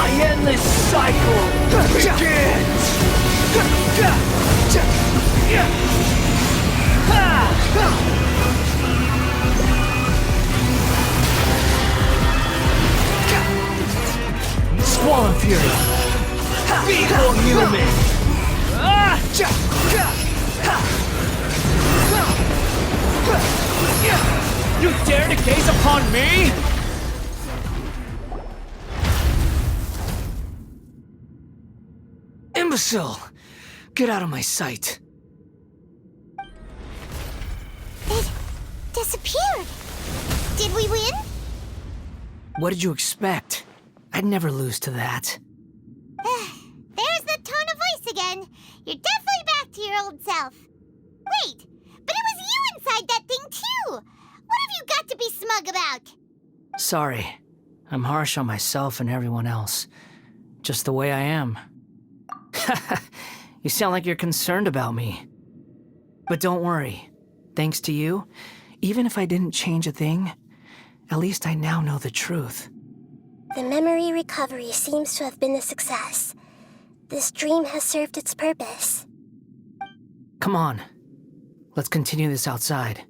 My endless cycle begins! Squall and Fury! Feeble human! You dare to gaze upon me? Imbecile! Get out of my sight. It disappeared. Did we win? What did you expect? I'd never lose to that. There's the tone of voice again. You're definitely back to your old self. Wait, but it was you inside that thing too! What have you got to be smug about? Sorry. I'm harsh on myself and everyone else. Just the way I am. You sound like you're concerned about me. But don't worry. Thanks to you, even if I didn't change a thing, at least I now know the truth. The memory recovery seems to have been a success. This dream has served its purpose. Come on. Let's continue this outside.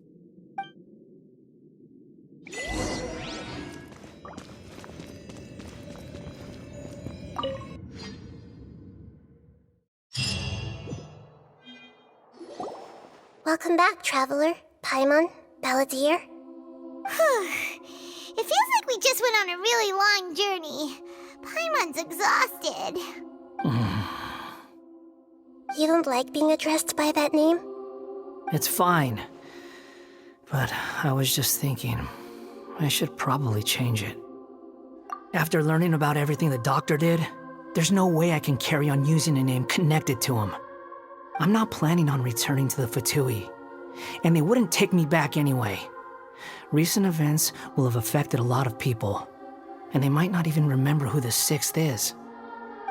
Welcome back, Traveler, Paimon, Balladeer. It feels like we just went on a really long journey. Paimon's exhausted. You don't like being addressed by that name? It's fine. But I was just thinking, I should probably change it. After learning about everything the doctor did, there's no way I can carry on using a name connected to him. I'm not planning on returning to the Fatui, and they wouldn't take me back anyway. Recent events will have affected a lot of people, and they might not even remember who the Sixth is.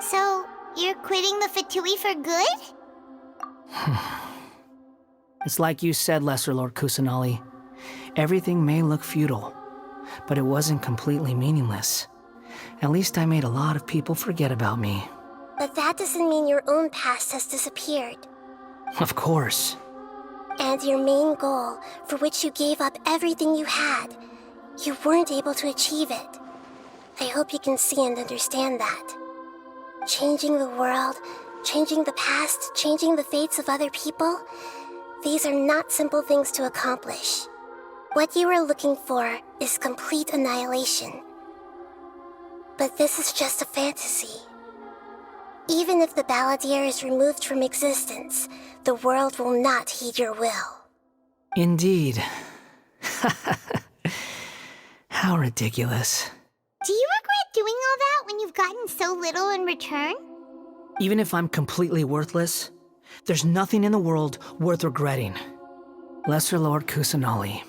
So, you're quitting the Fatui for good? It's like you said, Lesser Lord Kusanali. Everything may look futile, but it wasn't completely meaningless. At least I made a lot of people forget about me. But that doesn't mean your own past has disappeared. Of course. And your main goal, for which you gave up everything you had, you weren't able to achieve it. I hope you can see and understand that. Changing the world, changing the past, changing the fates of other people, these are not simple things to accomplish. What you are looking for is complete annihilation. But this is just a fantasy. Even if the Balladeer is removed from existence, the world will not heed your will. Indeed. How ridiculous. Do you regret doing all that when you've gotten so little in return? Even if I'm completely worthless, there's nothing in the world worth regretting. Lesser Lord Kusanali,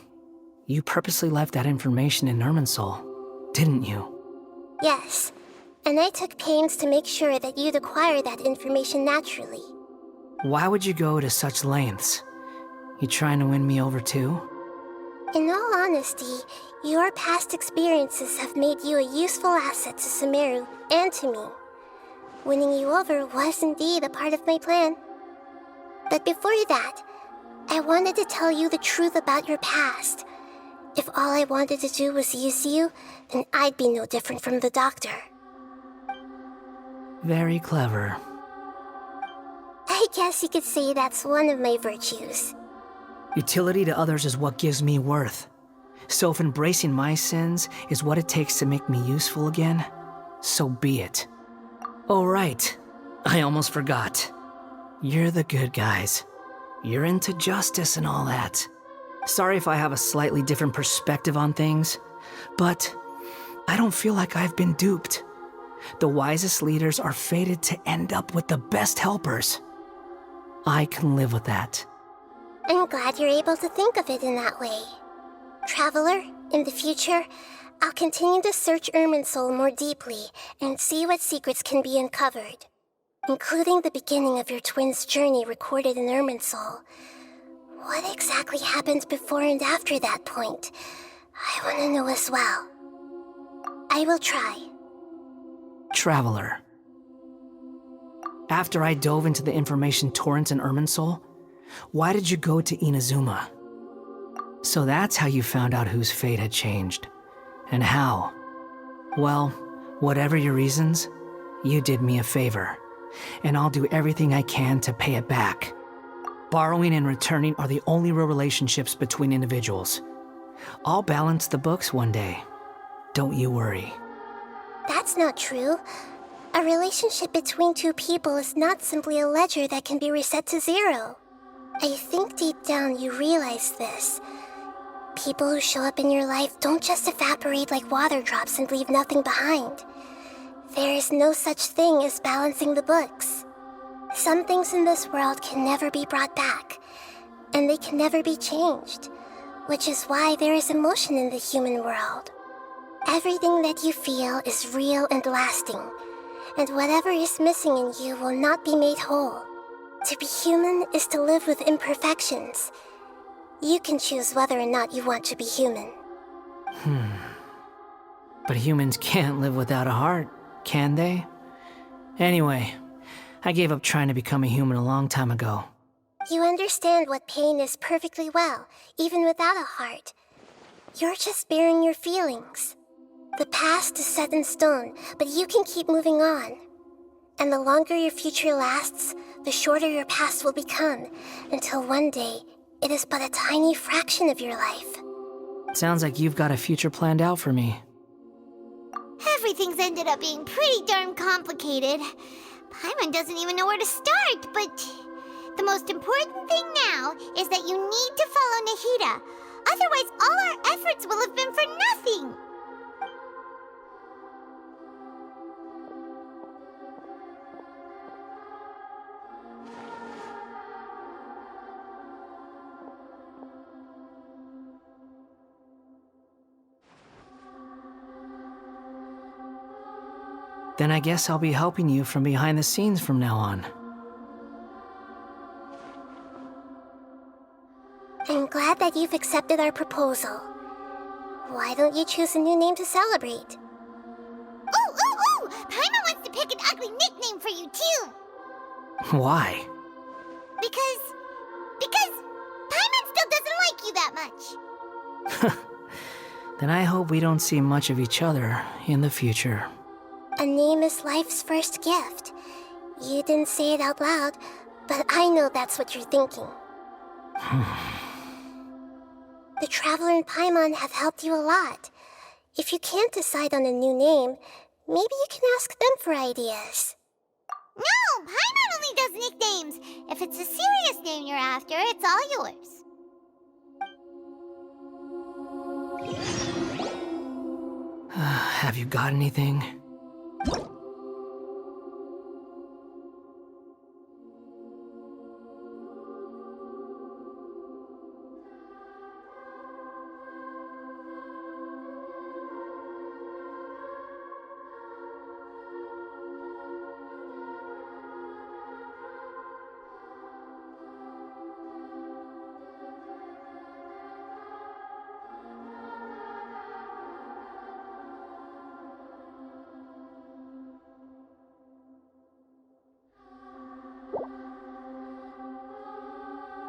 you purposely left that information in Irminsul, didn't you? Yes, and I took pains to make sure that you'd acquire that information naturally. Why would you go to such lengths? You trying to win me over too? In all honesty, your past experiences have made you a useful asset to Sumeru and to me. Winning you over was indeed a part of my plan. But before that, I wanted to tell you the truth about your past. If all I wanted to do was use you, then I'd be no different from the doctor. Very clever. I guess you could say that's one of my virtues. Utility to others is what gives me worth. So if embracing my sins is what it takes to make me useful again, so be it. Oh right, I almost forgot. You're the good guys. You're into justice and all that. Sorry if I have a slightly different perspective on things, but I don't feel like I've been duped. The wisest leaders are fated to end up with the best helpers. I can live with that. I'm glad you're able to think of it in that way. Traveler, in the future, I'll continue to search Irminsul more deeply and see what secrets can be uncovered, including the beginning of your twins' journey recorded in Irminsul. What exactly happened before and after that point? I want to know as well. I will try. traveler. After I dove into the information torrent in Irminsul, why did you go to Inazuma? So that's how you found out whose fate had changed. And how? Well, whatever your reasons, you did me a favor, and I'll do everything I can to pay it back. Borrowing and returning are the only real relationships between individuals. I'll balance the books one day. Don't you worry. That's not true. A relationship between two people is not simply a ledger that can be reset to zero. I think deep down you realize this. People who show up in your life don't just evaporate like water drops and leave nothing behind. There is no such thing as balancing the books. Some things in this world can never be brought back, and they can never be changed, which is why there is emotion in the human world. Everything that you feel is real and lasting, and whatever is missing in you will not be made whole. To be human is to live with imperfections. You can choose whether or not you want to be human. But humans can't live without a heart, can they? Anyway, I gave up trying to become a human a long time ago. You understand what pain is perfectly well, even without a heart. You're just bearing your feelings. The past is set in stone, but you can keep moving on. And the longer your future lasts, the shorter your past will become, until one day, it is but a tiny fraction of your life. Sounds like you've got a future planned out for me. Everything's ended up being pretty darn complicated. Paimon doesn't even know where to start, but the most important thing now is that you need to follow Nahida. Otherwise, all our efforts will have been for nothing. Then I guess I'll be helping you from behind the scenes from now on. I'm glad that you've accepted our proposal. Why don't you choose a new name to celebrate? Ooh! Paimon wants to pick an ugly nickname for you, too. Why? Because Paimon still doesn't like you that much. Then I hope we don't see much of each other in the future. A name is life's first gift. You didn't say it out loud, but I know that's what you're thinking. The Traveler and Paimon have helped you a lot. If you can't decide on a new name, maybe you can ask them for ideas. No, Paimon only does nicknames. If it's a serious name you're after, it's all yours. Have you got anything?